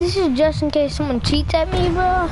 this is just in case someone cheats at me, bro.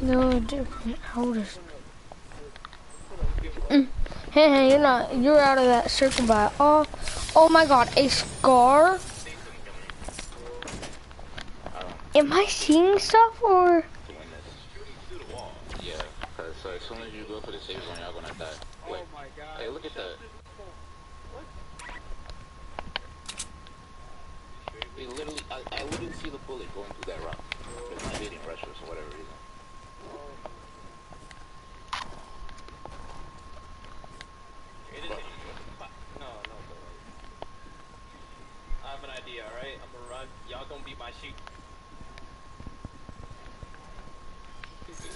No different hours. Hey, you're out of that circle by oh my god, a scar? Am I seeing stuff or? Yeah, because so as soon as you go for the safe zone, y'all gonna die. Wait, oh my god. Hey, look at that. They literally, I literally see the bullet going through that rock. It's not hitting pressure for whatever reason. I have an idea, alright? I'm gonna run. Y'all gonna be my sheep. This is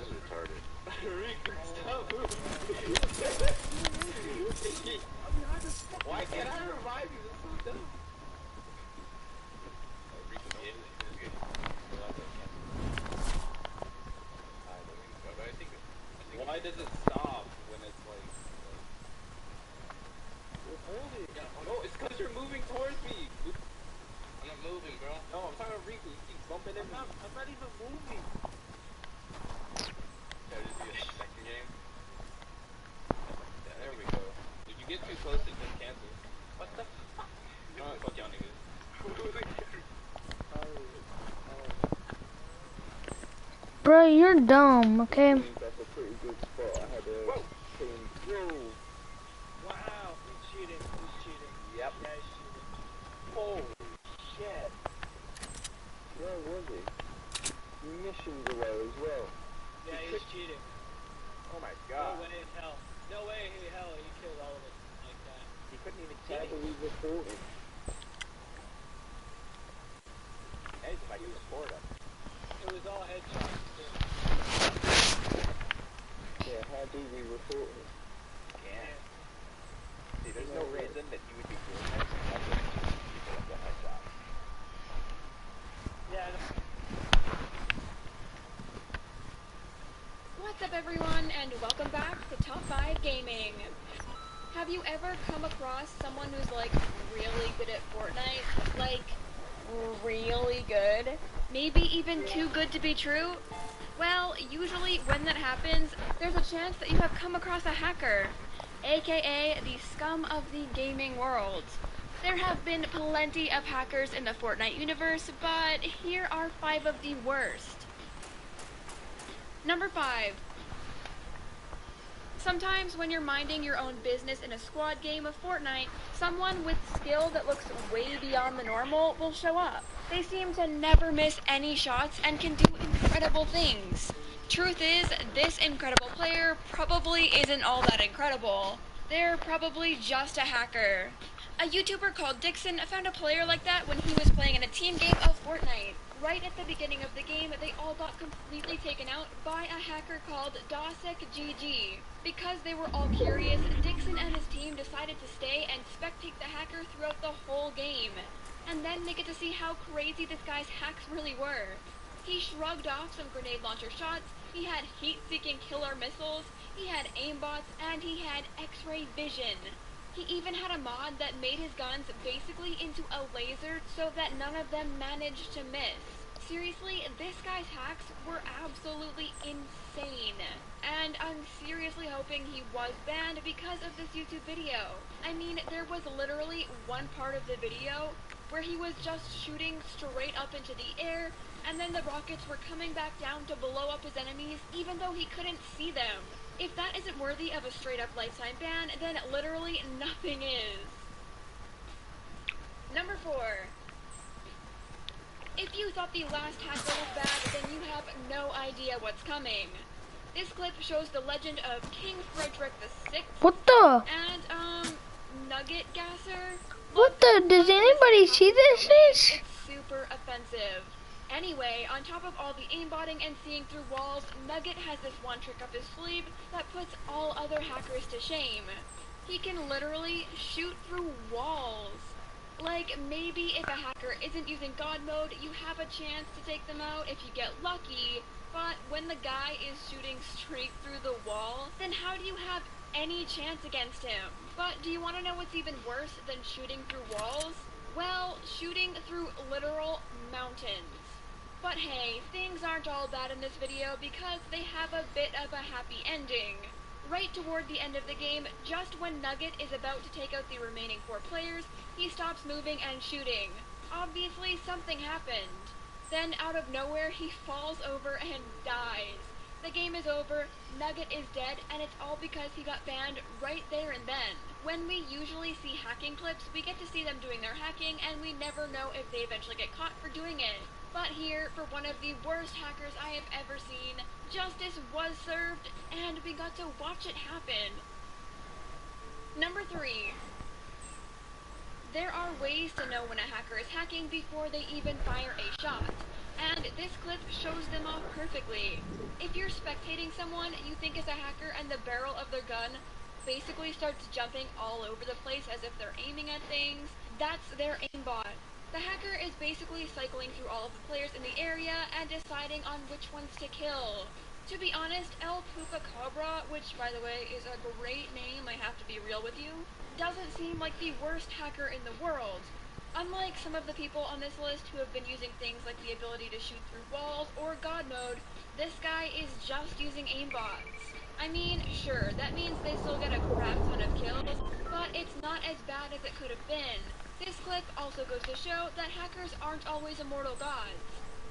retarded. Why can't I revive you? That's so dumb. Why does it stop when it's like... Hold it. No, it's because you're moving towards me. I'm not moving, bro. No, I'm talking to Riku. You keep bumping into me. I'm not even moving. That is the second game. Yeah, there we go. If you get too close, it just cancels. What the fuck? Fuck y'all niggas. Bro, you're dumb, okay? That's a pretty good spot. I had a team. Whoa! Wow, he's cheating. He's cheating. Yep. Yeah, he's cheating. Holy shit! Where was he? Munitions away as well. Yeah, he's cheating. Oh my god. No way in hell. No way in hell he killed all of us like that. He couldn't even tell that we reported. Hey, somebody report him. It was all headshots. Yeah, how do we report him? Yeah. See, there's no reason that you would be doing that unless people have got headshots. Yeah. What's up everyone and welcome back to Top 5 Gaming. Have you ever come across someone who's like really good at Fortnite? Like really good? Maybe even too good to be true? Well, usually when that happens, there's a chance that you have come across a hacker, aka the scum of the gaming world. There have been plenty of hackers in the Fortnite universe, but here are 5 of the worst. Number 5. Sometimes when you're minding your own business in a squad game of Fortnite, someone with skill that looks way beyond the normal will show up. They seem to never miss any shots and can do incredible things. Truth is, this incredible player probably isn't all that incredible. They're probably just a hacker. A YouTuber called Dixon found a player like that when he was playing in a team game of Fortnite. Right at the beginning of the game, they all got completely taken out by a hacker called DosicGG. Because they were all curious, Dixon and his team decided to stay and spectate the hacker throughout the whole game. And then they get to see how crazy this guy's hacks really were. He shrugged off some grenade launcher shots, he had heat-seeking killer missiles, he had aimbots, and he had X-ray vision. He even had a mod that made his guns basically into a laser so that none of them managed to miss. Seriously, this guy's hacks were absolutely insane. And I'm seriously hoping he was banned because of this YouTube video. I mean, there was literally one part of the video where he was just shooting straight up into the air, and then the rockets were coming back down to blow up his enemies, even though he couldn't see them. If that isn't worthy of a straight up lifetime ban, then literally nothing is. Number 4. If you thought the last hacker was bad, then you have no idea what's coming. This clip shows the legend of King Frederick VI. What the? And, Nugget Gasser. What the? Does anybody see this? It's super offensive. Anyway, on top of all the aimbotting and seeing through walls, Nugget has this one trick up his sleeve that puts all other hackers to shame. He can literally shoot through walls. Like, maybe if a hacker isn't using God mode, you have a chance to take them out if you get lucky, but when the guy is shooting straight through the wall, then how do you have any chance against him? But do you want to know what's even worse than shooting through walls? Well, shooting through literal mountains. But hey, things aren't all bad in this video because they have a bit of a happy ending. Right toward the end of the game, just when Nugget is about to take out the remaining 4 players, he stops moving and shooting. Obviously, something happened. Then, out of nowhere, he falls over and dies. The game is over, Nugget is dead, and it's all because he got banned right there and then. When we usually see hacking clips, we get to see them doing their hacking, and we never know if they eventually get caught for doing it. But here, for one of the worst hackers I have ever seen, justice was served, and we got to watch it happen. Number 3. There are ways to know when a hacker is hacking before they even fire a shot, and this clip shows them off perfectly. If you're spectating someone you think is a hacker and the barrel of their gun basically starts jumping all over the place as if they're aiming at things, that's their aimbot. The hacker is basically cycling through all of the players in the area and deciding on which ones to kill. To be honest, El Pupacabra, which by the way is a great name, I have to be real with you, doesn't seem like the worst hacker in the world. Unlike some of the people on this list who have been using things like the ability to shoot through walls or God mode, this guy is just using aimbots. I mean, sure, that means they still get a crap ton of kills, but it's not as bad as it could have been. This clip also goes to show that hackers aren't always immortal gods.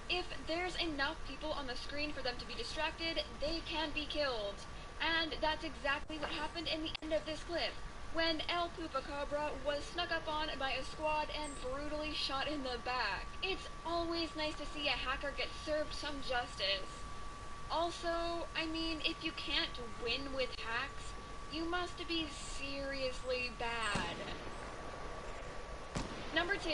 If there's enough people on the screen for them to be distracted, they can be killed. And that's exactly what happened in the end of this clip, when El Pupacabra was snuck up on by a squad and brutally shot in the back. It's always nice to see a hacker get served some justice. Also, I mean, if you can't win with hacks, you must be seriously bad. Number 2.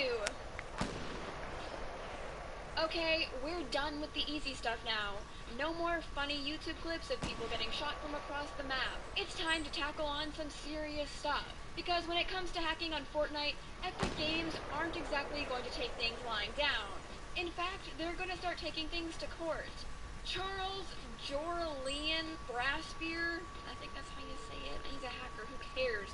Okay, we're done with the easy stuff now. No more funny YouTube clips of people getting shot from across the map. It's time to tackle on some serious stuff. Because when it comes to hacking on Fortnite, Epic Games aren't exactly going to take things lying down. In fact, they're going to start taking things to court. Charles Jorlian Brassbeer, I think that's how you say it, he's a hacker, who cares?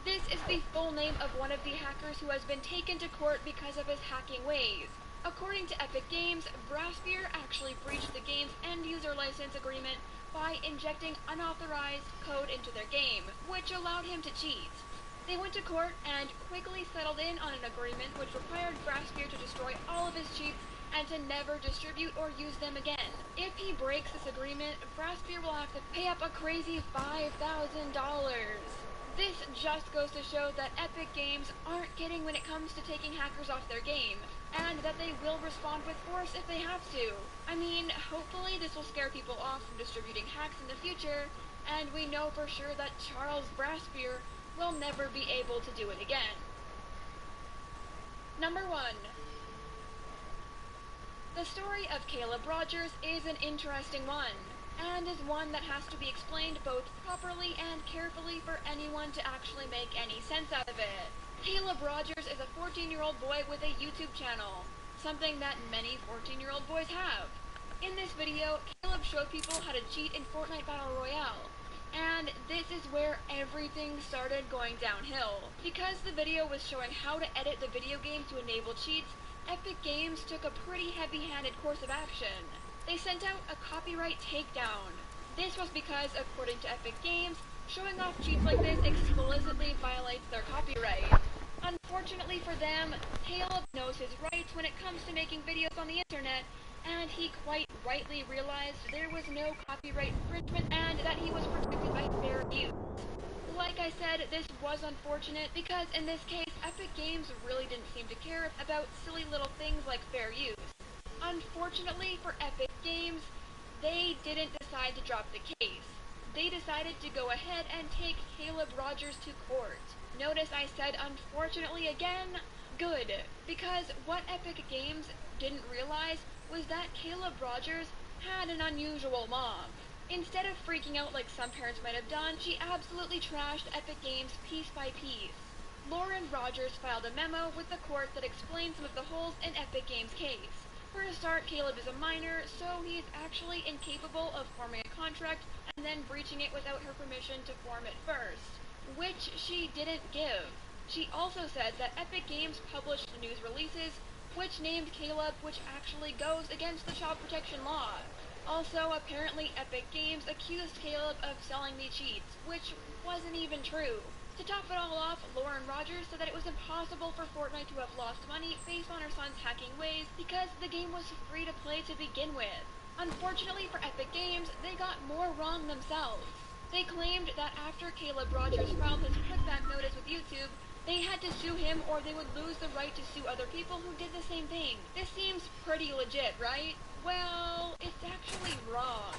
This is the full name of one of the hackers who has been taken to court because of his hacking ways. According to Epic Games, Brassbeer actually breached the game's end-user license agreement by injecting unauthorized code into their game, which allowed him to cheat. They went to court and quickly settled in on an agreement which required Brassbeer to destroy all of his cheats and to never distribute or use them again. If he breaks this agreement, Brassbeer will have to pay up a crazy $5,000. This just goes to show that Epic Games aren't kidding when it comes to taking hackers off their game, and that they will respond with force if they have to. I mean, hopefully this will scare people off from distributing hacks in the future, and we know for sure that Charles Brassbeer will never be able to do it again. Number 1. The story of Caleb Rogers is an interesting one, and is one that has to be explained both properly and carefully for anyone to actually make any sense out of it. Caleb Rogers is a 14-year-old boy with a YouTube channel, something that many 14-year-old boys have. In this video, Caleb showed people how to cheat in Fortnite Battle Royale, and this is where everything started going downhill. Because the video was showing how to edit the video game to enable cheats, Epic Games took a pretty heavy-handed course of action. They sent out a copyright takedown. This was because, according to Epic Games, showing off cheats like this explicitly violates their copyright. Unfortunately for them, Caleb knows his rights when it comes to making videos on the internet, and he quite rightly realized there was no copyright infringement and that he was protected by fair use. Like I said, this was unfortunate because in this case, Epic Games really didn't seem to care about silly little things like fair use. Unfortunately for Epic Games, they didn't decide to drop the case. They decided to go ahead and take Caleb Rogers to court. Notice I said unfortunately again? Good, because what Epic Games didn't realize was that Caleb Rogers had an unusual mom. Instead of freaking out like some parents might have done, she absolutely trashed Epic Games piece by piece. Lauren Rogers filed a memo with the court that explained some of the holes in Epic Games' case. For a start, Caleb is a minor, so he is actually incapable of forming a contract and then breaching it without her permission to form it first, which she didn't give. She also said that Epic Games published news releases which named Caleb, which actually goes against the child protection law. Also, apparently Epic Games accused Caleb of selling me cheats, which wasn't even true. To top it all off, Lauren Rogers said that it was impossible for Fortnite to have lost money based on her son's hacking ways because the game was free to play to begin with. Unfortunately for Epic Games, they got more wrong themselves. They claimed that after Caleb Rogers filed his putback notice with YouTube, they had to sue him or they would lose the right to sue other people who did the same thing. This seems pretty legit, right? Well, it's actually wrong.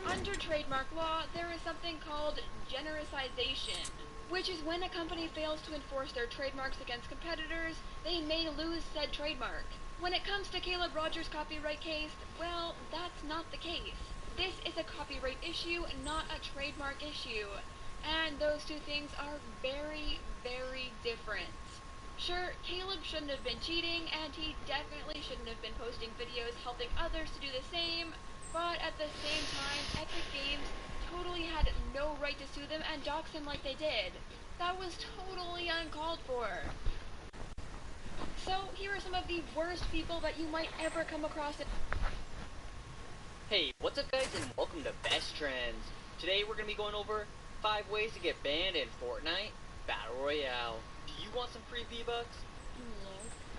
Under trademark law, there is something called genericization, which is when a company fails to enforce their trademarks against competitors, they may lose said trademark. When it comes to Caleb Rogers' copyright case, well, that's not the case. This is a copyright issue, not a trademark issue. And those two things are very, very different. Sure, Caleb shouldn't have been cheating, and he definitely shouldn't have been posting videos helping others to do the same, but at the same time, Epic Games totally had no right to sue them and dox him like they did. That was totally uncalled for. So, here are some of the worst people that you might ever come across. Hey, what's up guys, and welcome to Best Trends. Today we're going to be going over 5 ways to get banned in Fortnite Battle Royale. Do you want some free V-Bucks? No.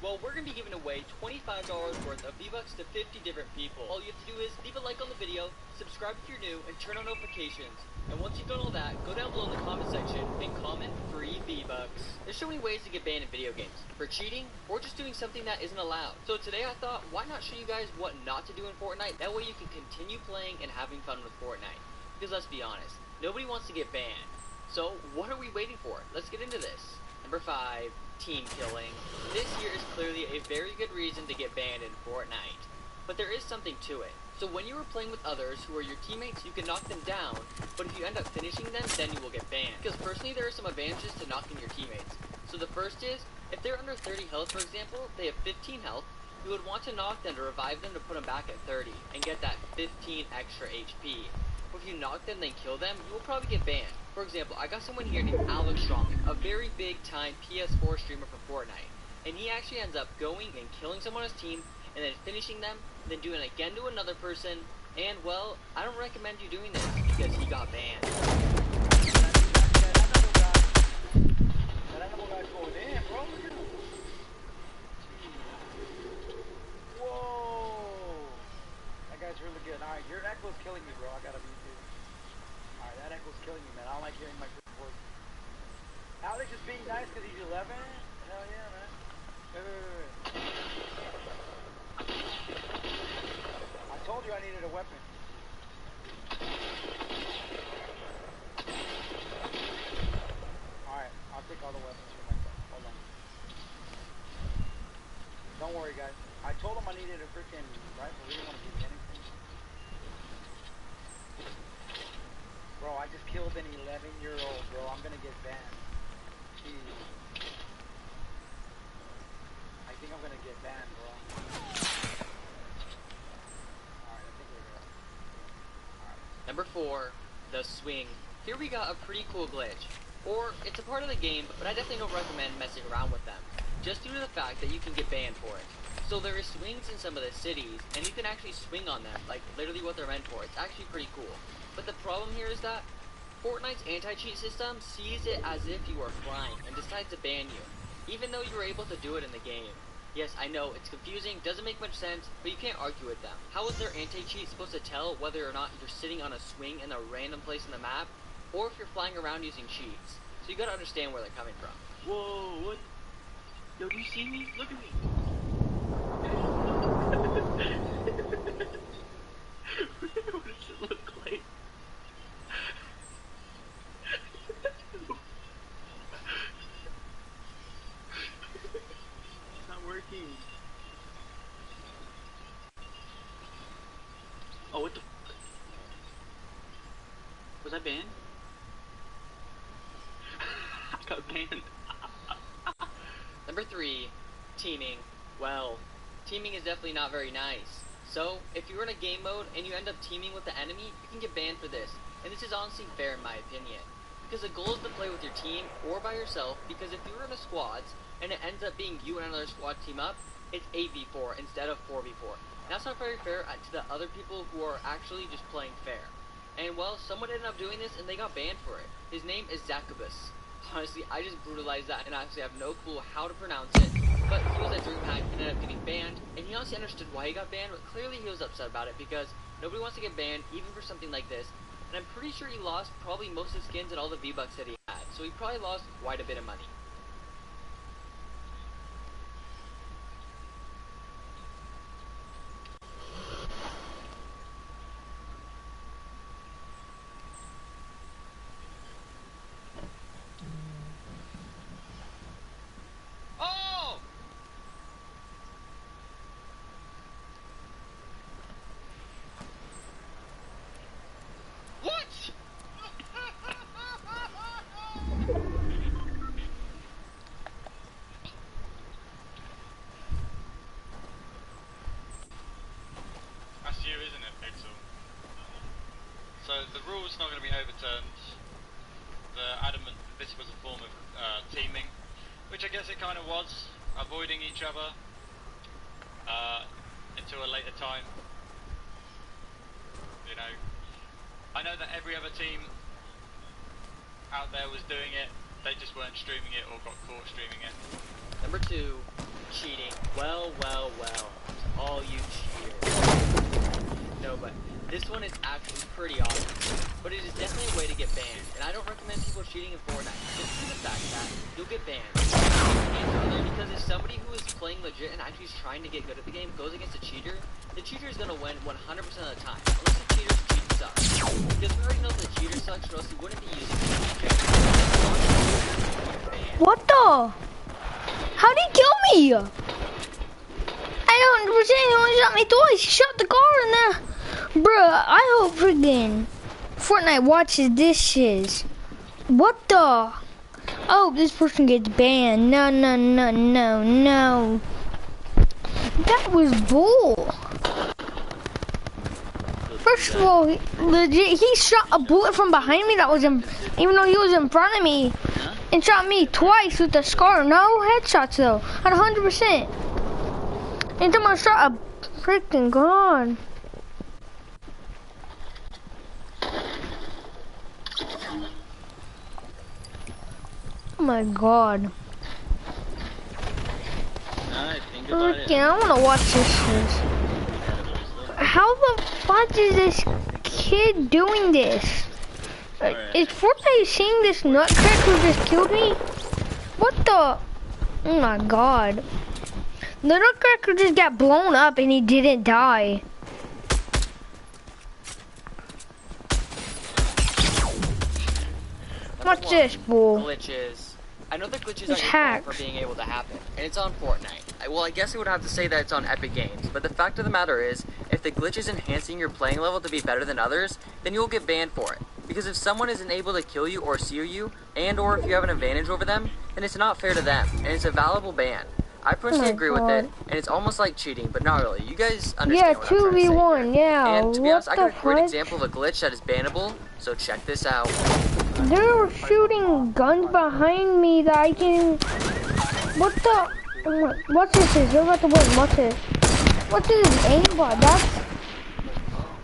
Well, we're going to be giving away $25 worth of V-Bucks to 50 different people. All you have to do is leave a like on the video, subscribe if you're new, and turn on notifications. And once you've done all that, go down below in the comment section and comment free V-Bucks. There's so many ways to get banned in video games. For cheating, or just doing something that isn't allowed. So today I thought, why not show you guys what not to do in Fortnite? That way you can continue playing and having fun with Fortnite. Because let's be honest, nobody wants to get banned. So what are we waiting for? Let's get into this. Number 5, team killing. This here is clearly a very good reason to get banned in Fortnite. But there is something to it. So when you are playing with others who are your teammates, you can knock them down, but if you end up finishing them, then you will get banned. Because personally, there are some advantages to knocking your teammates. So the first is, if they're under 30 health, for example, they have 15 health, you would want to knock them to revive them to put them back at 30, and get that 15 extra HP. But if you knock them, then kill them, you will probably get banned. For example, I got someone here named Alex Strong, a very big time PS4 streamer for Fortnite. And he actually ends up going and killing someone on his team, and then finishing them, then doing it again to another person, and well, I don't recommend you doing this, because he got banned. Whoa! That guy's really good. Alright, your echo's killing me, bro. I gotta be too. Alright, that echo's killing me, man. I don't like hearing my voice. Alex is being nice because he's 11? Hell yeah, man. Wait. I told you I needed a weapon. Alright, I'll take all the weapons for myself. Hold on. Don't worry, guys. I told him I needed a freaking rifle. He didn't want to give me anything. Bro, I just killed an 11-year-old, bro. I'm gonna get banned. Jeez. I think I'm gonna get banned, bro. Alright, I think we're good. Alright. Number 4, the swing. Here we got a pretty cool glitch. Or, it's a part of the game, but I definitely don't recommend messing around with them. Just due to the fact that you can get banned for it. So there are swings in some of the cities, and you can actually swing on them, like literally what they're meant for. It's actually pretty cool. But the problem here is that Fortnite's anti-cheat system sees it as if you are flying and decides to ban you, even though you were able to do it in the game. Yes, I know, it's confusing, doesn't make much sense, but you can't argue with them. How is their anti-cheat supposed to tell whether or not you're sitting on a swing in a random place in the map, or if you're flying around using cheats? So you gotta understand where they're coming from. Whoa, what? Yo, do you see me? Look at me. What does it look like? It's not working. Oh, what the f? Was I banned? I got banned. Number 3, teaming. Well, teaming is definitely not very nice. So, if you're in a game mode and you end up teaming with the enemy, you can get banned for this. And this is honestly fair in my opinion. Because the goal is to play with your team or by yourself, because if you're in a squads and it ends up being you and another squad team up, it's 8v4 instead of 4v4. And that's not very fair to the other people who are actually just playing fair. And well, someone ended up doing this and they got banned for it. His name is Zacubus. Honestly, I just brutalized that and I actually have no clue how to pronounce it. But he was a DreamHack and ended up getting banned. And he honestly understood why he got banned, but clearly he was upset about it because nobody wants to get banned, even for something like this. And I'm pretty sure he lost probably most of the skins and all the V-Bucks that he had. So he probably lost quite a bit of money. Oh! What? That's you, isn't it, Pixel? So the rule's not going to be overturned. The adamant that this was a form of teaming, which I guess it kind of was, avoiding each other until a later time. You know, I know that every other team out there was doing it, they just weren't streaming it or got caught streaming it. Number 2, cheating. Well, all you cheaters. No, but this one is actually pretty awesome. But it is definitely a way to get banned, and I don't recommend people cheating in Fortnite, just for the fact that you'll get banned. Because if somebody who is playing legit and actually is trying to get good at the game goes against a cheater, the cheater is going to win 100% of the time, unless the cheater's cheat sucks. Because we already know the cheater sucks, or else he wouldn't be using it. What the? How'd he kill me? I don't understand, he only shot me twice. He shot the car in there. Bruh, I hope friggin' Fortnite watches this shit. What the? I hope this person gets banned. No. That was bull. First of all, he shot a bullet from behind me that was in, even though he was in front of me, and shot me twice with the scar. No headshots though, at 100%. And someone shot a freaking gun. Oh my god. Freaking, I wanna watch this shit. How the fuck is this kid doing this? Is Fortnite seeing this nutcrack who just killed me? What the? Oh my god. The nutcracker just got blown up and he didn't die. What's this, bull? Glitches. I know the glitches It's are hacks. for being able to happen, and it's on Fortnite. Well, I guess I would have to say that it's on Epic Games, but the fact of the matter is, if the glitch is enhancing your playing level to be better than others, then you'll get banned for it. Because if someone isn't able to kill you or sear you, and or if you have an advantage over them, then it's not fair to them, and it's a valuable ban. I personally agree with it, and it's almost like cheating, but not really. You guys understand what I'm trying to say 2v1, yeah. And to be honest, I got a great heck? example of a glitch that is bannable, so check this out. They're shooting guns behind me that I can... What the? Oh my, watch this, you're about to win, watch it. What's his aimbot? That's...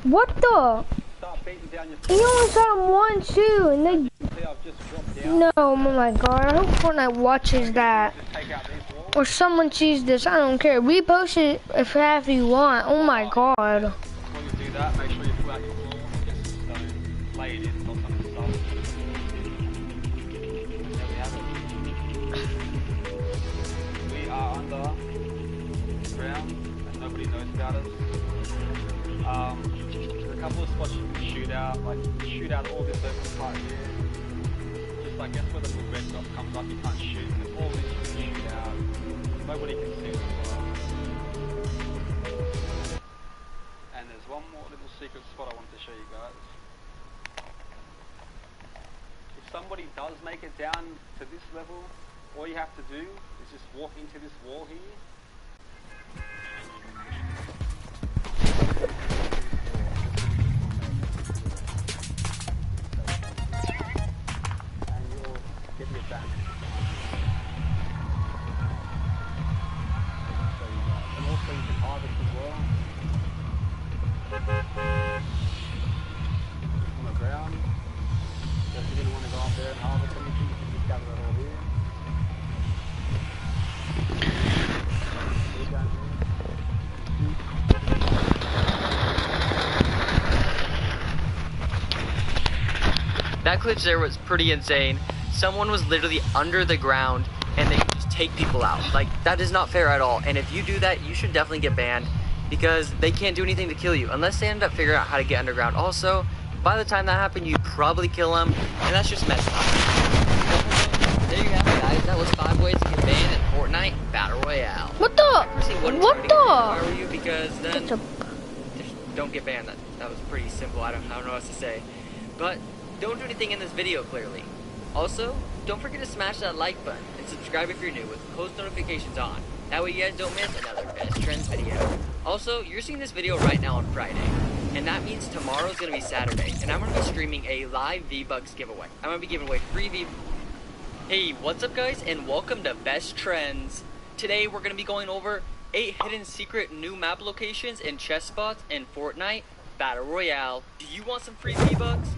What the? Start beating down your He only shot him 1, 2, and they... see I've just dropped down. No, oh my god, I hope Fortnite watches that. Just take out these walls. Or someone sees this, I don't care. Repost it if you want. Oh my god. Before you do that, make sure you pull out your wall, get some stone, lay it in, or something solid. There we have it. We are under ground, and nobody knows about us. There's a couple of spots you can shoot out, like shoot out all this open part here. Just I guess where the little red dot comes up, you can't shoot, because all this you can shoot out. Nobody can see it as well. And there's one more little secret spot I want to show you guys. If somebody does make it down to this level, all you have to do is just walk into this wall here. And you'll get your back. And also you can harvest as well. On the ground. So if you didn't want to go up there and harvest anything, you can just gather it all here. Down here. That glitch there was pretty insane. Someone was literally under the ground and they could just take people out. Like, that is not fair at all. And if you do that, you should definitely get banned because they can't do anything to kill you unless they end up figuring out how to get underground. Also, by the time that happened, you'd probably kill them, and that's just messed up. There you have it, guys. That was 5 ways to get banned in Fortnite Battle Royale. What the? What the? Why were you? Because then just don't get banned. That was pretty simple. I don't know what else to say. But don't do anything in this video, clearly. Also, don't forget to smash that like button and subscribe if you're new with post notifications on. That way you guys don't miss another Best Trends video. Also, you're seeing this video right now on Friday. And that means tomorrow's going to be Saturday. And I'm going to be streaming a live V-Bucks giveaway. I'm going to be giving away free V... Hey, what's up guys? And welcome to Best Trends. Today we're going to be going over 8 hidden secret new map locations and chest spots in Fortnite Battle Royale. Do you want some free V-Bucks?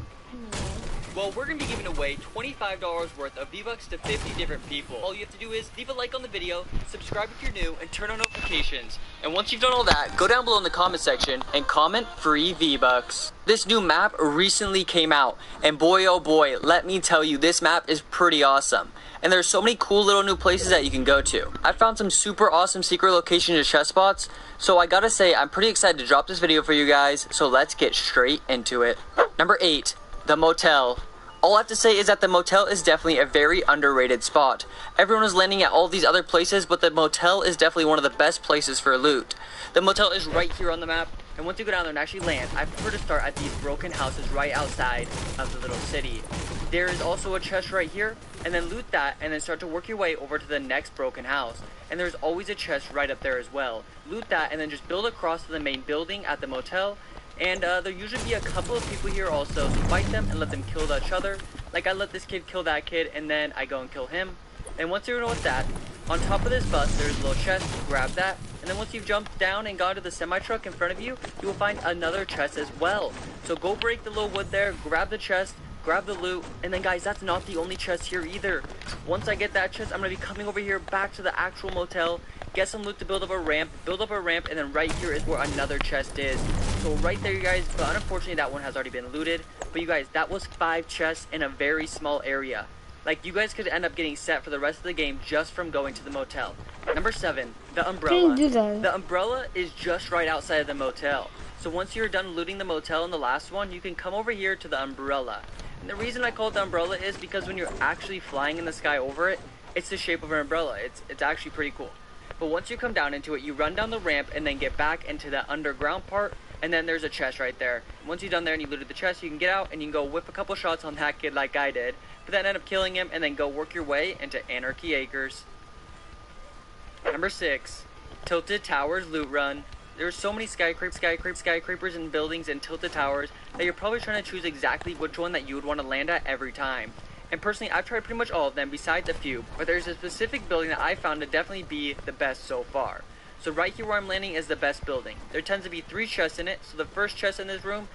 Well, we're going to be giving away $25 worth of V-Bucks to 50 different people. All you have to do is leave a like on the video, subscribe if you're new, and turn on notifications. And once you've done all that, go down below in the comment section and comment free V-Bucks. This new map recently came out, and boy oh boy, let me tell you, this map is pretty awesome. And there's so many cool little new places that you can go to. I found some super awesome secret locations and chest spots, so I gotta say, I'm pretty excited to drop this video for you guys, so let's get straight into it. Number 8. The motel. All I have to say is that the motel is definitely a very underrated spot. Everyone is landing at all these other places, but the motel is definitely one of the best places for loot. The motel is right here on the map, and once you go down there and actually land, I prefer to start at these broken houses right outside of the little city. There is also a chest right here, and then loot that, and then start to work your way over to the next broken house. And there's always a chest right up there as well. Loot that, and then just build across to the main building at the motel. And there'll usually be a couple of people here also, so fight them and let them kill each other. Like I let this kid kill that kid, and then I go and kill him. And once you're done with that, on top of this bus, there's a little chest, grab that. And then once you've jumped down and gone to the semi-truck in front of you, you will find another chest as well. So go break the little wood there, grab the chest, grab the loot, and then guys, that's not the only chest here either. Once I get that chest, I'm going to be coming over here back to the actual motel, get some loot to build up a ramp, and then right here is where another chest is. So right there, you guys, but unfortunately that one has already been looted. But you guys, that was 5 chests in a very small area. Like, you guys could end up getting set for the rest of the game just from going to the motel. Number 7, the umbrella. The umbrella is just right outside of the motel. So once you're done looting the motel and the last one, you can come over here to the umbrella. And the reason I call it the umbrella is because when you're actually flying in the sky over it, it's the shape of an umbrella. It's actually pretty cool. But once you come down into it, you run down the ramp and then get back into the underground part, and then there's a chest right there. Once you're done there and you looted the chest, you can get out and you can go whip a couple shots on that kid like I did, but then end up killing him and then go work your way into Anarchy Acres. Number 6, Tilted Towers Loot Run. There's so many skyscrapers and buildings and tilted towers that you're probably trying to choose exactly which one that you would want to land at every time. And personally, I've tried pretty much all of them besides a few, but there's a specific building that I found to definitely be the best so far. So right here where I'm landing is the best building. There tends to be 3 chests in it, so the first chest in this room,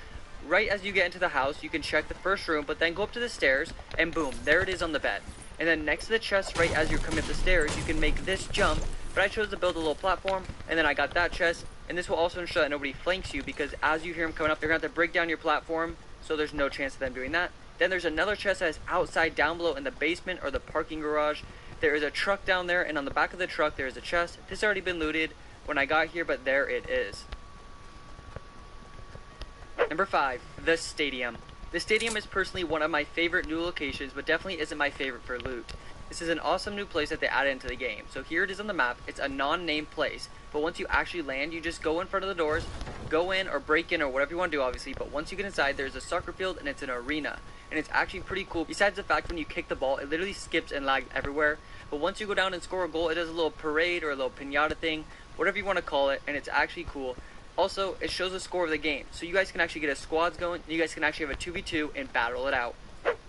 right as you get into the house, you can check the first room, but then go up to the stairs, and boom, there it is on the bed. And then next to the chest, right as you're coming up the stairs, you can make this jump, but I chose to build a little platform, and then I got that chest, and this will also ensure that nobody flanks you, because as you hear them coming up, they're going to have to break down your platform, so there's no chance of them doing that. Then there's another chest that is outside down below in the basement or the parking garage. There is a truck down there, and on the back of the truck there is a chest. This has already been looted when I got here, but there it is. Number 5, the stadium. The stadium is personally one of my favorite new locations, but definitely isn't my favorite for loot. This is an awesome new place that they added into the game. So here it is on the map. It's a non-named place, but once you actually land, you just go in front of the doors, go in or break in or whatever you want to do, obviously, but once you get inside, there's a soccer field and it's an arena. And it's actually pretty cool, besides the fact when you kick the ball, it literally skips and lags everywhere. But once you go down and score a goal, it does a little parade or a little piñata thing, whatever you want to call it, and it's actually cool. Also, it shows the score of the game, so you guys can actually get a squads going, and you guys can actually have a 2v2 and battle it out.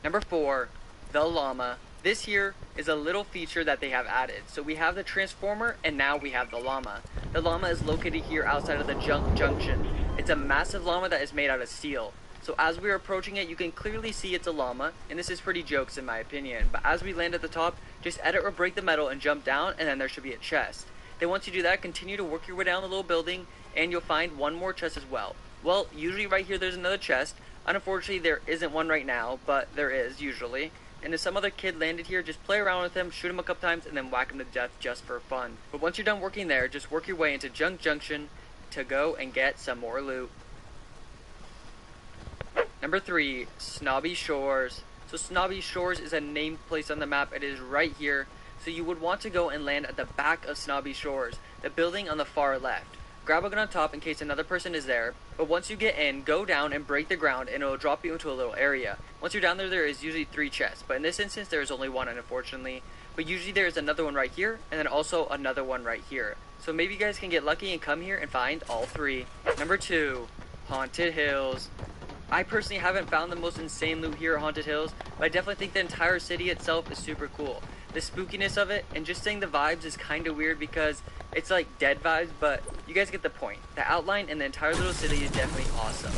Number 4, the llama. This here is a little feature that they have added. So we have the transformer, and now we have the llama. The llama is located here outside of the junction. It's a massive llama that is made out of steel. So as we're approaching it, you can clearly see it's a llama, and this is pretty jokes in my opinion. But as we land at the top, just edit or break the metal and jump down, and then there should be a chest. Then once you do that, continue to work your way down the little building, and you'll find one more chest as well. Well, usually right here there's another chest. Unfortunately, there isn't one right now, but there is usually. And if some other kid landed here, just play around with him, shoot him a couple times, and then whack him to death just for fun. But once you're done working there, just work your way into Junk Junction to go and get some more loot. Number 3, Snobby Shores. So Snobby Shores is a named place on the map. It is right here. So you would want to go and land at the back of Snobby Shores, the building on the far left. Grab a gun on top in case another person is there, but once you get in, go down and break the ground and it will drop you into a little area. Once you're down there, there is usually 3 chests, but in this instance there is only 1 unfortunately. But usually there is another one right here, and then also another one right here. So maybe you guys can get lucky and come here and find all 3. Number 2, Haunted Hills. I personally haven't found the most insane loot here at Haunted Hills, but I definitely think the entire city itself is super cool. The spookiness of it, and just saying the vibes is kind of weird because it's like dead vibes, but you guys get the point. The outline and the entire little city is definitely awesome.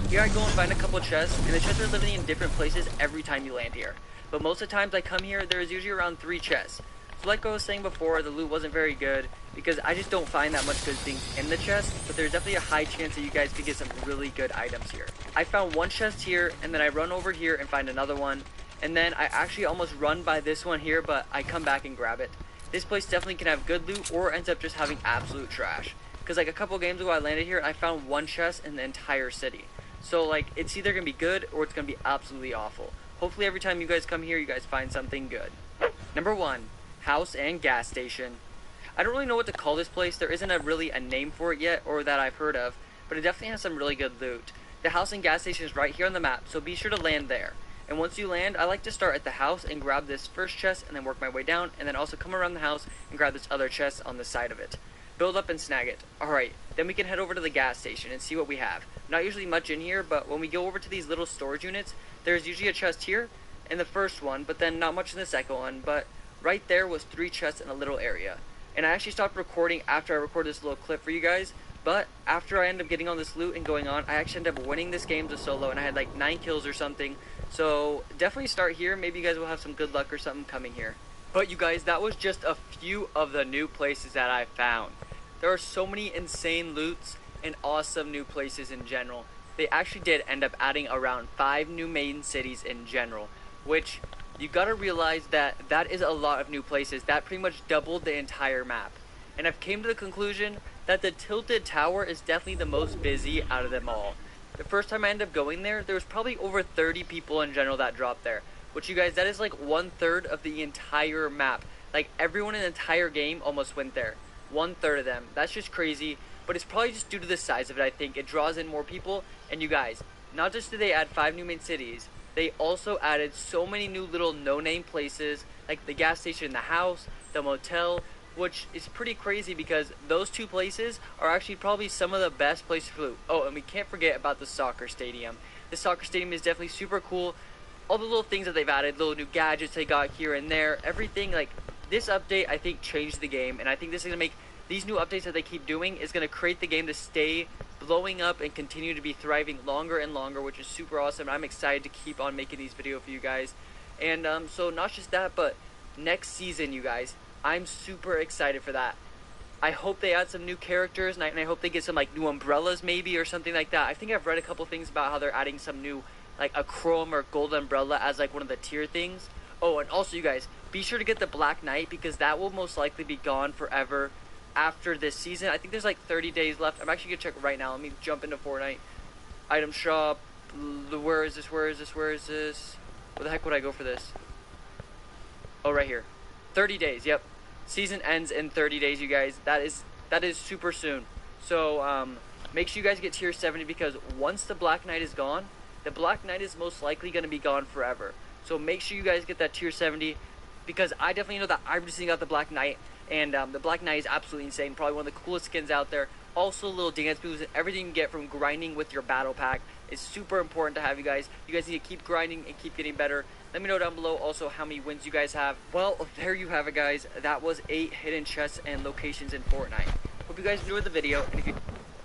Here I go and find a couple chests, and the chests are living in different places every time you land here. But most of the times I come here, there is usually around 3 chests. So like I was saying before, the loot wasn't very good because I just don't find that much good things in the chest, but there's definitely a high chance that you guys could get some really good items here. I found 1 chest here, and then I run over here and find another one. And then I actually almost run by this one here, but I come back and grab it. This place definitely can have good loot or ends up just having absolute trash. Because like a couple games ago I landed here and I found 1 chest in the entire city. So like it's either going to be good or it's going to be absolutely awful. Hopefully every time you guys come here you guys find something good. Number 1, house and gas station. I don't really know what to call this place. There isn't really a name for it yet or that I've heard of. But it definitely has some really good loot. The house and gas station is right here on the map, so be sure to land there. And once you land, I like to start at the house and grab this first chest and then work my way down, and then also come around the house and grab this other chest on the side of it. Build up and snag it. Alright, then we can head over to the gas station and see what we have. Not usually much in here, but when we go over to these little storage units, there's usually a chest here in the first one, but then not much in the second one, but right there was 3 chests in a little area. And I actually stopped recording after I recorded this little clip for you guys, but after I end up getting all this loot and going on, I actually ended up winning this game to solo, and I had like 9 kills or something. So definitely start here. Maybe you guys will have some good luck or something coming here. But you guys, that was just a few of the new places that I found. There are so many insane loots and awesome new places in general. They actually did end up adding around 5 new main cities in general, which you gotta realize that that is a lot of new places. That pretty much doubled the entire map. And I've came to the conclusion that the Tilted Tower is definitely the most busy out of them all. The first time I ended up going there, there was probably over 30 people in general that dropped there. Which you guys, that is like 1/3 of the entire map. Like everyone in the entire game almost went there. 1/3 of them. That's just crazy. But it's probably just due to the size of it, I think. It draws in more people. And you guys, not just did they add 5 new main cities, they also added so many new little no-name places. Like the gas station, the house, the motel, which is pretty crazy because those 2 places are actually probably some of the best places for loot. Oh, and we can't forget about the soccer stadium. The soccer stadium is definitely super cool. all the little things that they've added, little new gadgets they got here and there, everything, like, this update, I think, changed the game, and I think this is going to make, these new updates that they keep doing is going to create the game to stay blowing up and continue to be thriving longer and longer, which is super awesome. I'm excited to keep on making these videos for you guys. And so not just that, but next season, you guys, I'm super excited for that. I hope they add some new characters, and I hope they get some like new umbrellas maybe or something like that. I think I've read a couple things about how they're adding some new, like a chrome or gold umbrella as like one of the tier things. Oh, and also you guys, be sure to get the Black Knight, because that will most likely be gone forever after this season. I think there's like 30 days left. I'm actually gonna check right now. Let me jump into Fortnite. Item shop. Where is this? Where is this? Where is this? Where the heck would I go for this? Oh, right here. 30 days. Yep. Season ends in 30 days, you guys. That is super soon. So make sure you guys get tier 70, because once the Black Knight is gone, the Black Knight is most likely going to be gone forever. So make sure you guys get that tier 70, because I definitely know that I recently got the Black Knight, and the Black Knight is absolutely insane. Probably one of the coolest skins out there. Also, little dance moves and everything you get from grinding with your battle pack is super important to have, you guys. You guys need to keep grinding and keep getting better. Let me know down below also how many wins you guys have. Well, there you have it, guys. That was 8 hidden chests and locations in Fortnite. Hope you guys enjoyed the video. And if you...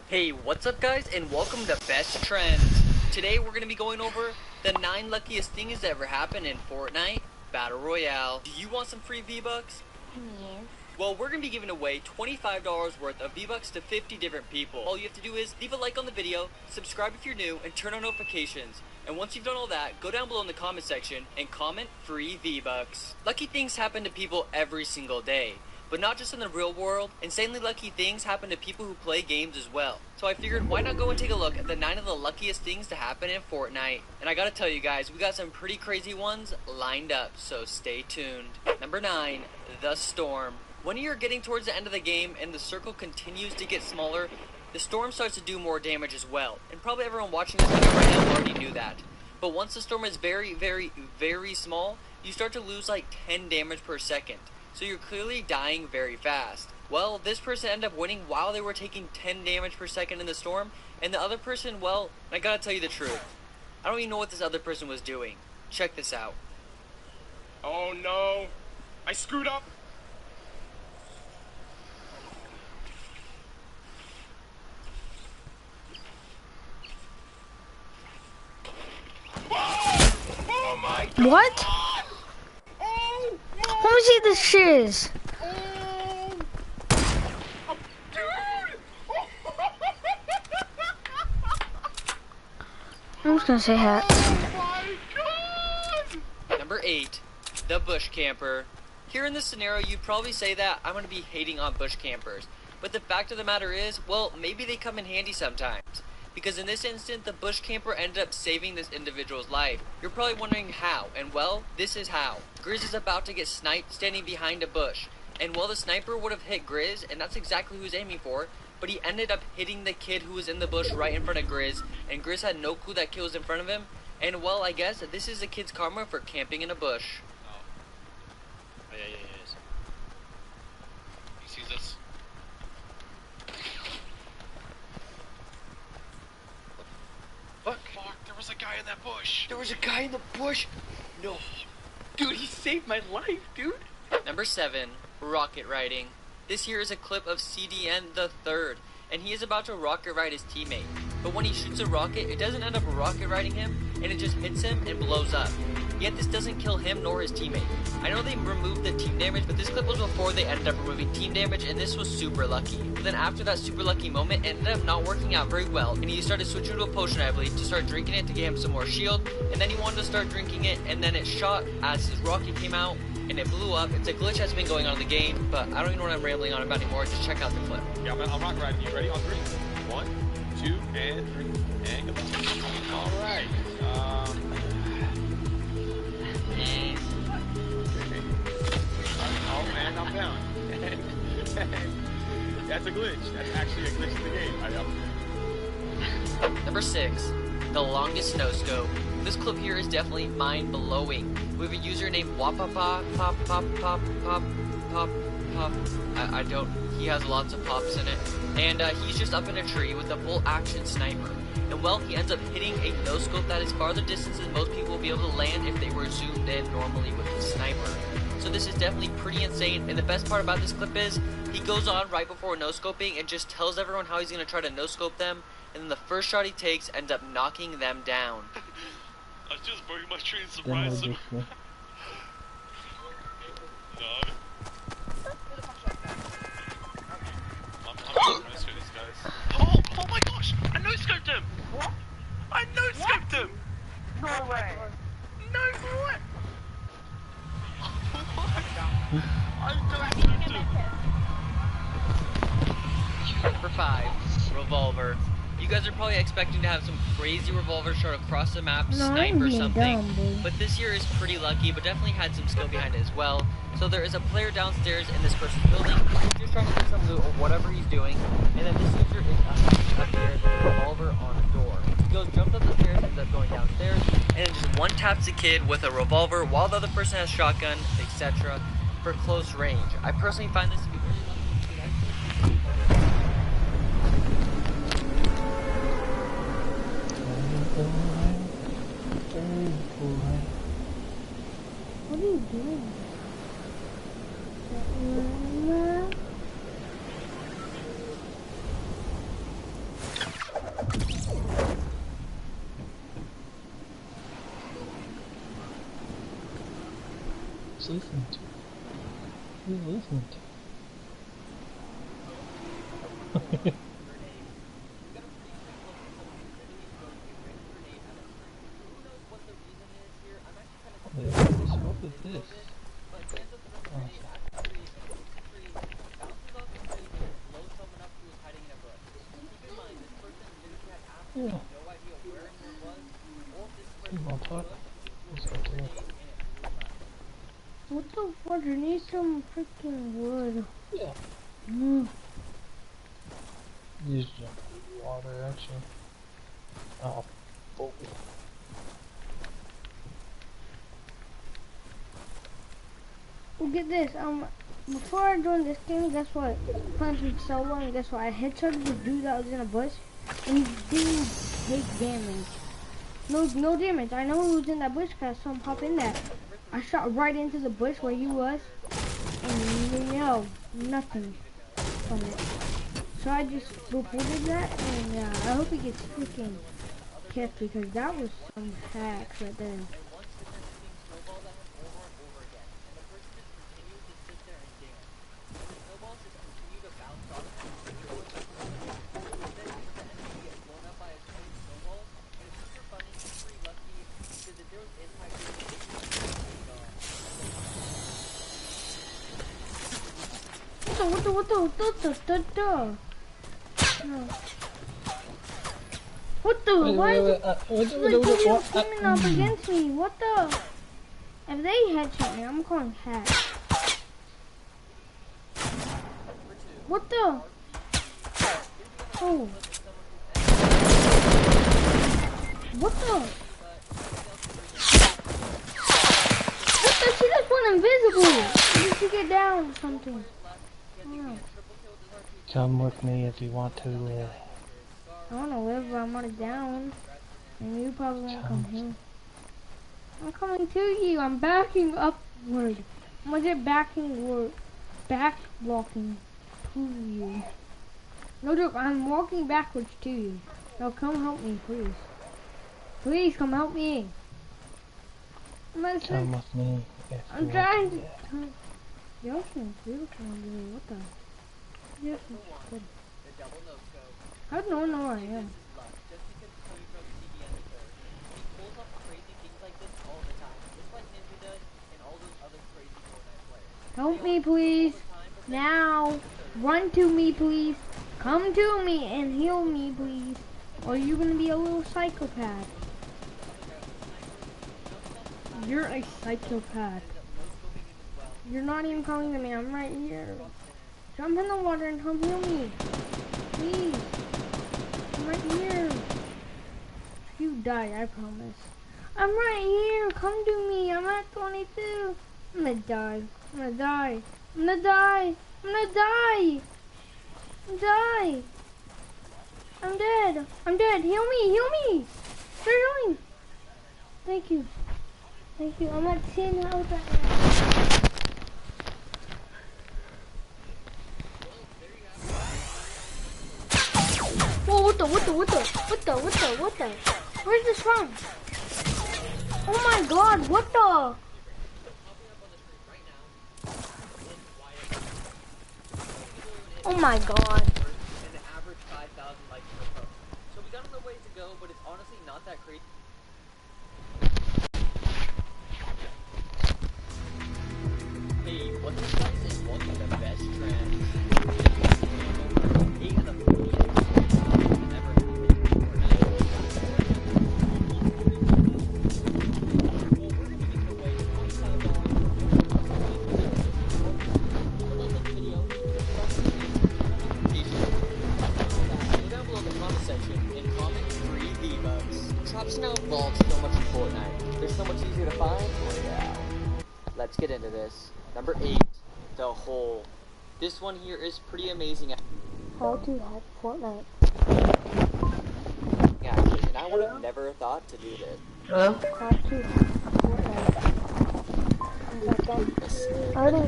Hey, what's up, guys? And welcome to Best Trends. Today we're going to be going over the 9 luckiest things that ever happened in Fortnite Battle Royale. Do you want some free V-Bucks? Yes. Well, we're going to be giving away $25 worth of V-Bucks to 50 different people. All you have to do is leave a like on the video, subscribe if you're new, and turn on notifications. And once you've done all that, go down below in the comment section and comment free V-Bucks. Lucky things happen to people every single day. But not just in the real world, insanely lucky things happen to people who play games as well. So I figured, why not go and take a look at the 9 of the luckiest things to happen in Fortnite. And I gotta tell you guys, we got some pretty crazy ones lined up, so stay tuned. Number 9, the storm. When you're getting towards the end of the game and the circle continues to get smaller, the storm starts to do more damage as well. And probably everyone watching this video right now already knew that. But once the storm is very, very, very small, you start to lose like 10 damage per second. So you're clearly dying very fast. Well, this person ended up winning while they were taking 10 damage per second in the storm, and the other person, well, I gotta tell you the truth. I don't even know what this other person was doing. Check this out. Oh no, I screwed up. Oh my God. What? Oh, Let me see the shiz. I'm just gonna say hat. Number 8, the bush camper. Here in this scenario, you'd probably say that I'm going to be hating on bush campers. But the fact of the matter is, well, maybe they come in handy sometimes. Because in this instant, the bush camper ended up saving this individual's life. You're probably wondering how, and well, this is how. Grizz is about to get sniped standing behind a bush. And well, the sniper would have hit Grizz, and that's exactly who he was aiming for, but he ended up hitting the kid who was in the bush right in front of Grizz, and Grizz had no clue that kid was in front of him. And well, I guess this is the kid's karma for camping in a bush. Oh, yeah. He sees us. What? Fuck, there was a guy in that bush. There was a guy in the bush? No. Dude, he saved my life, dude. Number 7, rocket riding. This here is a clip of CDN the Third, and he is about to rocket ride his teammate. But when he shoots a rocket, it doesn't end up rocket riding him, and it just hits him and blows up. Yet this doesn't kill him nor his teammate. I know they removed the team damage, but this clip was before they ended up removing team damage, and this was super lucky. But then after that super lucky moment, it ended up not working out very well, and he started switching to a potion, I believe, to start drinking it to get him some more shield, and then he wanted to start drinking it, and then it shot as his rocket came out, and it blew up. It's a glitch that's been going on in the game, but I don't even know what I'm rambling on about anymore. Just check out the clip. Yeah, man, I'll rock ride you. Ready on 3? 1, 2, and 3, and go. All right. Oh man, I'm down. That's a glitch. That's actually a glitch in the game. Number 6, the longest no scope. This clip here is definitely mind-blowing. We have a user named Wapapa Pop Pop Pop Pop Pop Pop. I don't he has lots of pops in it, and he's just up in a tree with a full action sniper. And well, he ends up hitting a no-scope that is farther distance than most people will be able to land if they were zoomed in normally with the sniper. So this is definitely pretty insane, and the best part about this clip is, he goes on right before no-scoping and just tells everyone how he's going to try to no-scope them, and then the first shot he takes ends up knocking them down. I just broke my tree and surprised him. No. I'm trying to scope these guys. Oh my gosh! I no-scoped him! What? I no-scoped him! No way! No way! I no-scoped him! For 5, revolver. You guys are probably expecting to have some crazy revolver shot across the map, snipe or something, but this here is pretty lucky, but definitely had some skill behind it as well. So there is a player downstairs in this person's building, who's just trying to get some loot or whatever he's doing, and then this user is up here with a revolver on a door. He goes, jumps up the stairs, ends up going downstairs, and then just one taps the kid with a revolver while the other person has shotgun, etc. for close range. I personally find this to be very lucky. What are you doing? Who's listening to? Who's listening to? What is this? Yeah. Keep on talking. Let's go to it. What the fuck? You need some freaking wood. Yeah. Mm. You just jump in the water, actually. Oh, fuck. Well, get this. Before I joined this game, guess what? Playing some solo, and guess what? I headshotted the dude that was in a bush, and he didn't take damage. No damage. I know he was in that bush because I saw him pop in there. I shot right into the bush where he was, and nothing from it. So I just reported that, and I hope he gets freaking kicked because that was some hacks right there. What the? Why is it coming up against me? What the? If they headshot me, I'm calling hack. What the? Oh. What the? What the? She just went invisible. You should get down or something. Oh. Come with me if you want to live. I want to live, but I'm already down. And you probably won't come here. I'm coming to you. I'm backing upward. I'm legit back walking to you. No joke, I'm walking backwards to you. Now come help me, please. Please come help me. Come with me. I'm trying to. The ocean's beautiful under here. What the? The ocean's good. How do no one know where I am? Help me, please. Now. Run to me, please. Come to me and heal me, please. Or you're gonna be a little psychopath. You're a psychopath. You're not even calling to me. I'm right here. Jump in the water and come heal me. Please. I'm right here. You die, I promise. I'm right here. Come to me. I'm at 22. I'm gonna die. I'm gonna die. I'm gonna die. I'm gonna die. Die. I'm dead. I'm dead. Heal me. Heal me. Start healing. Thank you. Thank you. I'm at 10 health right now. Whoa, what the? Where's this from? Oh my god, what the? Oh my god. An average 5,000 likes per post. So we got a little ways to go, but it's honestly not that crazy. Hey, what this does is one of the best trends. 8 of the 40 never happened before now. Well, we're gonna be giving away Shops now evolved so much in Fortnite. They're so much easier to find. Yeah. Let's get into this. Number 8, the hole. This one here is pretty amazing. How to hack Fortnite. Actually, and I would have never thought to do this. How to hack Fortnite. The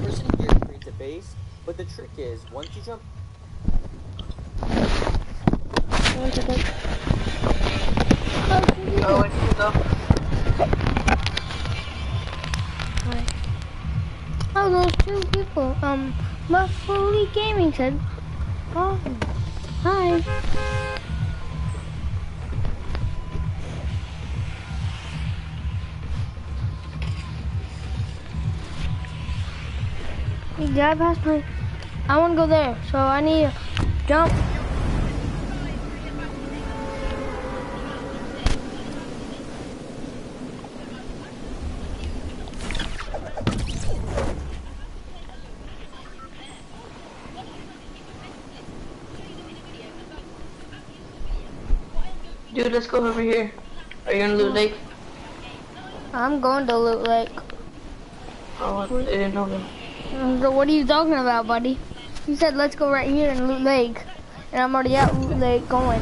person here creates a base, but the trick is once you jump. Oh, where'd you go? Hi. Oh, those two people. Muffly Gaming said. Oh, hi. You drive past my. I want to go there, so I need to jump. Dude, let's go over here. Are you in Loot Lake? I'm going to Loot Lake. Oh, I didn't know that. So what are you talking about, buddy? You said let's go right here in Loot Lake, and I'm already at Loot Lake going.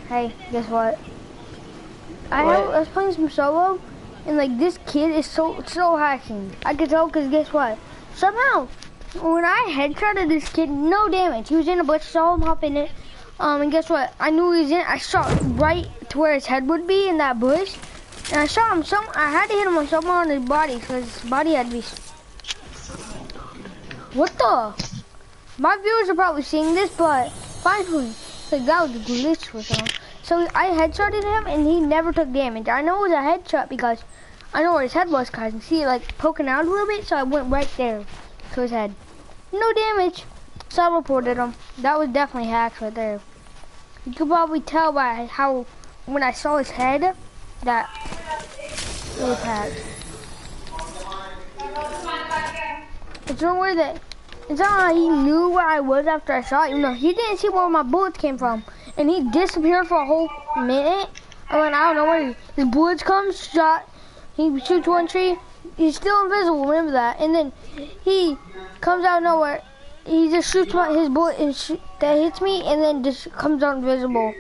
Hey, guess what? I was playing some solo, and like this kid is so hacking. I could tell because guess what? Somehow, when I headshotted this kid, no damage. He was in a bush, saw him hop in it. And guess what? I knew he was in it. I shot right to where his head would be in that bush, and I shot him. I had to hit him somewhere on his body because his body had to be. What the? My viewers are probably seeing this, but finally, like that was a glitch or something. So I headshotted him, and he never took damage. I know it was a headshot because I know where his head was, guys. And see it like poking out a little bit, so I went right there to his head. No damage. So I reported him. That was definitely hacked right there. You could probably tell by how, when I saw his head, that it was hacked. It's no way that, it's not like he knew where I was after I shot him. No, he didn't see where my bullets came from. And he disappeared for a whole minute. And when I don't know where his bullets come, shot, he shoots one tree, he's still invisible, remember that. And then he comes out of nowhere, he just shoots his bullet and that hits me, and then just comes out invisible.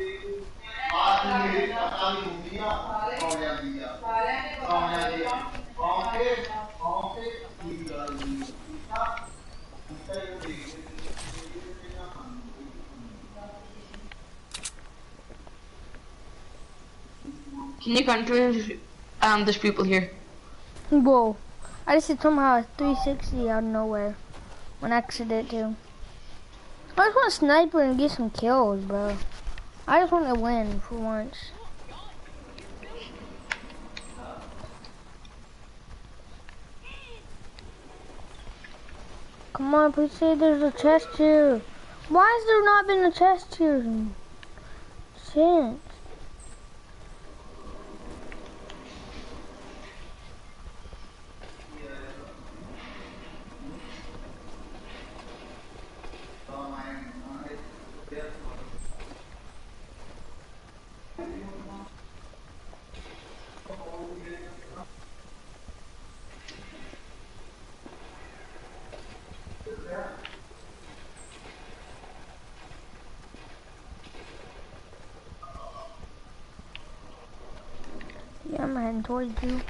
Can you control there's people here? Whoa. I just hit somehow a 360 out of nowhere. When I accident too. I just want to sniper and get some kills, bro. I just want to win for once. Come on, please say there's a chest here. Why has there not been a chest here since? I'm heading towards you.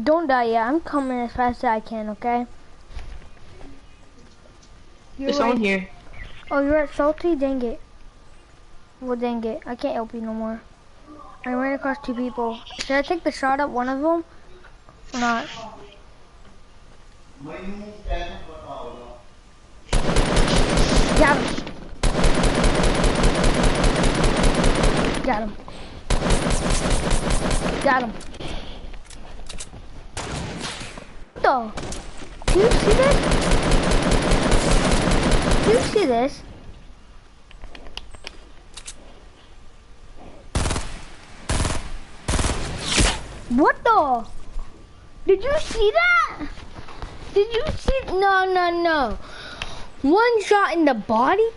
Don't die yet. I'm coming as fast as I can, okay? There's someone here. Oh, you're at Salty? Dang it. Well, dang it. I can't help you no more. I ran across 2 people. Should I take the shot at one of them? Or not? Got him. Got him. Got him. What the? Do you see this? Do you see this? What the? Did you see that? Did you see? No, no, no. One shot in the body?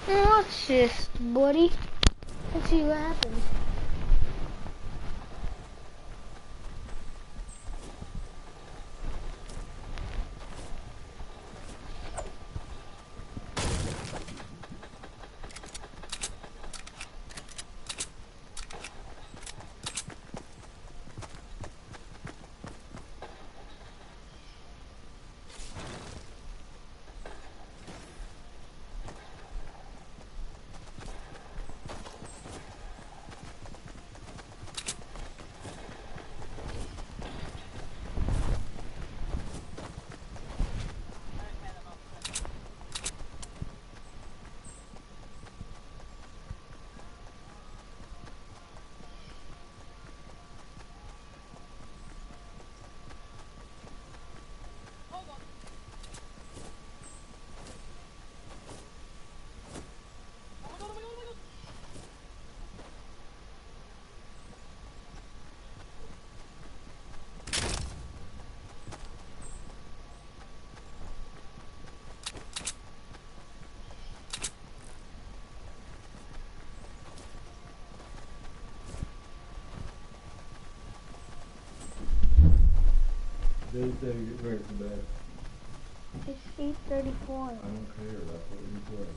What's this, buddy? Let's see what happens. They say get ready for bed. It's 8:34. I don't care, that's what you play.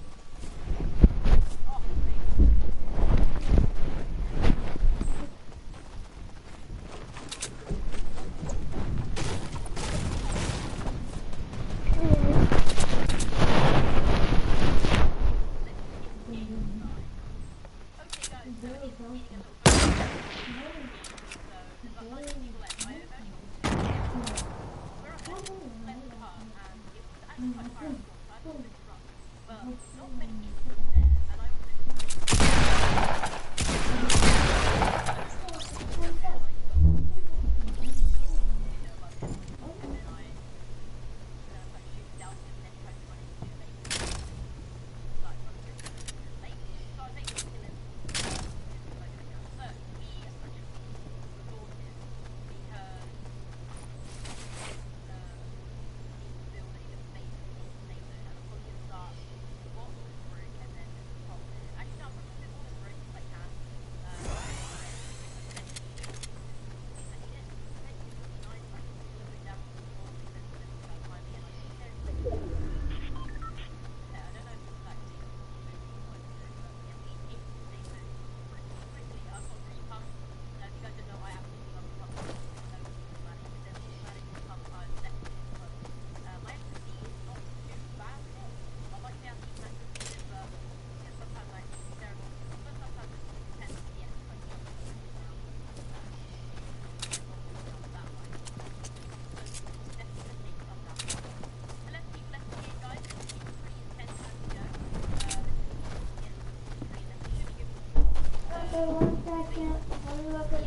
Wait 1 second. Let me look at